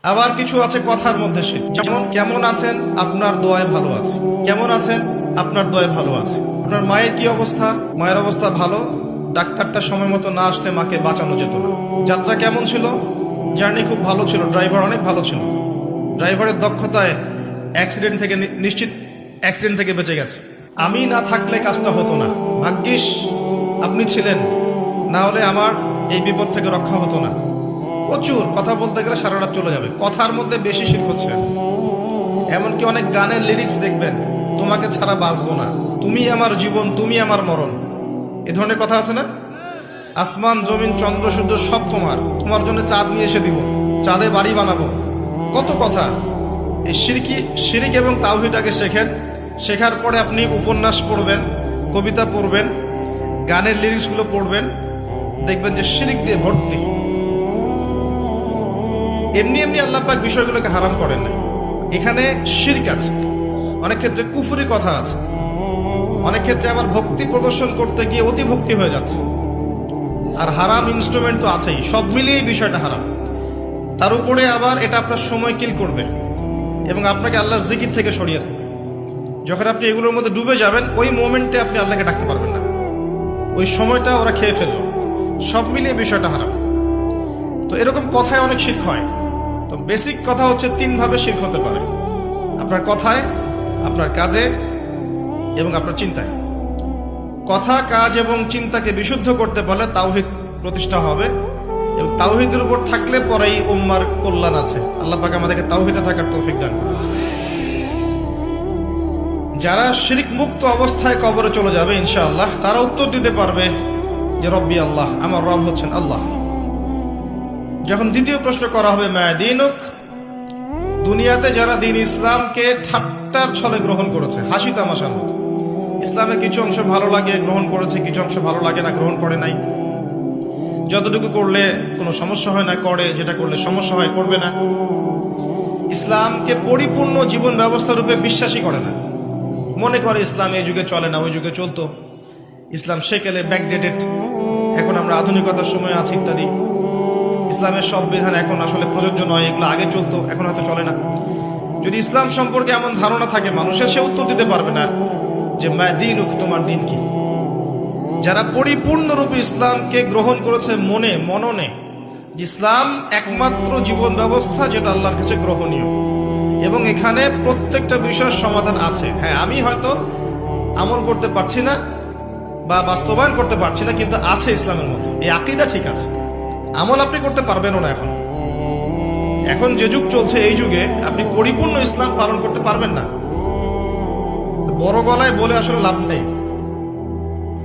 আবার কিছু আছে কথার মধ্যে শিরক, যেমন কেমন আছেন, আপনার দোয়ায় ভালো আছে। কেমন আছেন, আপনার দোয়ায় ভালো আছে। আপনার মায়ের কি অবস্থা, মায়ের অবস্থা ভালো, ডাক্তারটা সময় মতো না আসলে মাকে বাঁচানো যেত না। যাত্রা কেমন ছিল, জার্নি খুব ভালো ছিল, ড্রাইভার অনেক ভালো ছিল, ড্রাইভারের দক্ষতায় অ্যাক্সিডেন্ট থেকে নিশ্চিত অ্যাক্সিডেন্ট থেকে বেঁচে গেছে। আমি না থাকলে কাজটা হতো না, ভাগ্যিস আপনি ছিলেন, না হলে আমার এই বিপদ থেকে রক্ষা হতো না। প্রচুর কথা বলতে গেলে সারা রাত চলে যাবে, কথার মধ্যে বেশি শিরক হচ্ছে। এমনকি অনেক গানের লিরিক্স দেখবেন, তোমাকে ছাড়া বাঁচবো না, তুমি আমার জীবন, তুমি আমার মরণ, এ ধরনের কথা আছে না? আসমান জমিন চন্দ্র সূর্য সব তোমার, তোমার জন্য চাঁদ নিয়ে এসে দিব, চাঁদে বাড়ি বানাবো, কত কথা। এই শিরিক এবং তাওহীদটাকে শেখেন। শেখার পরে আপনি উপন্যাস পড়বেন, কবিতা পড়বেন, গানের লিরিক্সগুলো পড়বেন, দেখবেন যে শিরিক দিয়ে ভর্তি। এমনি এমনি আল্লাহ পাক বিষয়গুলোকে হারাম করেন না, এখানে শিরক আছে, অনেক ক্ষেত্রে কুফরি কথা আছে, অনেক ক্ষেত্রে আবার ভক্তি প্রদর্শন করতে গিয়ে অতি ভক্তি হয়ে যাচ্ছে, আর হারাম ইনস্ট্রুমেন্ট তো আছেই। সব মিলিয়ে এই বিষয়টা হারাম। তার উপরে আবার এটা আপনার সময় কিল করবে এবং আপনাকে আল্লাহর জিকির থেকে সরিয়ে দেবে। যখন আপনি এগুলোর মধ্যে ডুবে যাবেন, ওই মোমেন্টে আপনি আল্লাহকে ডাকতে পারবেন না, ওই সময়টা ওরা খেয়ে ফেললো। সব মিলিয়ে বিষয়টা হারাম। তো এরকম কথায় অনেক শিরক হয়। তো বেসিক কথা হচ্ছে, তিনভাবে শিরক হতে পারে: আপনার কথায়, আপনার কাজে এবং আপনার চিন্তায়। কথা, কাজ এবং চিন্তাকে বিশুদ্ধ করতে পারলে তাওহীদ প্রতিষ্ঠা হবে, এবং তাওহীদের উপর থাকলে পরেই উম্মার কল্যাণ আছে। আল্লাহ পাক আমাদেরকে তাওহীদে থাকার তৌফিক দান করুন। যারা শিরক মুক্ত অবস্থায় কবরে চলে যাবে ইনশাআল্লাহ, তারা উত্তর দিতে পারবে যে রব্বি আল্লাহ, আমার রব হচ্ছেন আল্লাহ। যখন দ্বিতীয় প্রশ্ন করা হবে মা দীনুক, দুনিয়াতে যারা দিন ইসলামকে ঠাট্টার ছলে গ্রহণ করেছে, হাসি তামাশার মতো, ইসলামের কিছু অংশ ভালো লাগে গ্রহণ করেছে, কিছু অংশ ভালো লাগে না গ্রহণ করে নাই, যতটুকু করলে কোনো সমস্যা হয় না করে, যেটা করলে সমস্যা হয় করবে না, ইসলামকে পরিপূর্ণ জীবন ব্যবস্থা রূপে বিশ্বাসই করে না, মনে করে ইসলাম এই যুগে চলে না, ওই যুগে চলতো, ইসলাম সেকেলে ব্যাকডেটেড, এখন আমরা আধুনিকতার সময় আছি ইত্যাদি, ইসলামের সব বিধান এখন আসলে প্রযোজ্য নয়, এগুলো আগে চলতো এখন হয়তো চলে না। যদি ইসলাম সম্পর্কে এমন ধারণা থাকে মানুষের, সে উত্তর দিতে পারবে না যে মা দীনুক, তোমার দিন কি। যারা পরিপূর্ণরূপে ইসলামকে গ্রহণ করেছে মননে, যে ইসলাম একমাত্র জীবন ব্যবস্থা যেটা আল্লাহর কাছে গ্রহণীয়, এবং এখানে প্রত্যেকটা বিষয়ের সমাধান আছে। হ্যাঁ, আমি হয়তো আমল করতে পারছি না বা বাস্তবায়ন করতে পারছি না, কিন্তু আছে ইসলামের মধ্যে, এই আকীদা ঠিক আছে। আমল আপনি করতে পারবেনও না, এখন যে যুগ চলছে, এই যুগে আপনি পরিপূর্ণ ইসলাম পালন করতে পারবেন না। বড় গলায় বলে আসলে লাভ নেই,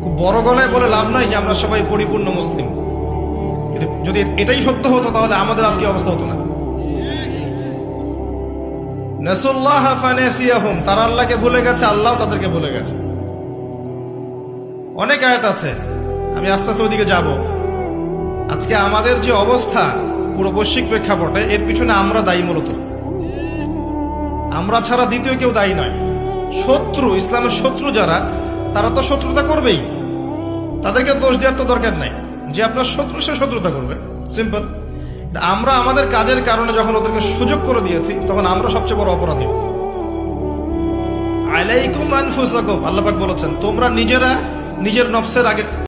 খুব বড় গলায় বলে লাভ নাই যে আমরা সবাই পরিপূর্ণ মুসলিম। যদি এটাই সত্য হতো তাহলে আমাদের আজকে অবস্থা হতো না। নাসুল্লাহ ফানাসিয়াহুম, তারা আল্লাহকে ভুলে গেছে, আল্লাহ তাদেরকে ভুলে গেছে। অনেক আয়াত আছে, আমি আস্তে আস্তে ওইদিকে যাব। আজকে আমাদের যে অবস্থা পুরো বৈশ্বিক প্রেক্ষাপটে, এর পিছনে আমরা দায়ী। মূলত আমরা ছাড়া দ্বিতীয় কেউ দায়ী নয়। শত্রু, ইসলামের শত্রু যারা, তারা তো শত্রুতা করবেই, তাদেরকে দোষ দেওয়ার তো দরকার নাই। যে আপনার শত্রু, সে শত্রুতা করবে, সিম্পল। আমরা আমাদের কাজের কারণে যখন ওদেরকে সুযোগ করে দিয়েছি, তখন আমরা সবচেয়ে বড় অপরাধী। আলাইকুম আনফুসাকুম, আল্লাহ পাক বলেছেন, তোমরা নিজেরা নিজের নফসের আগে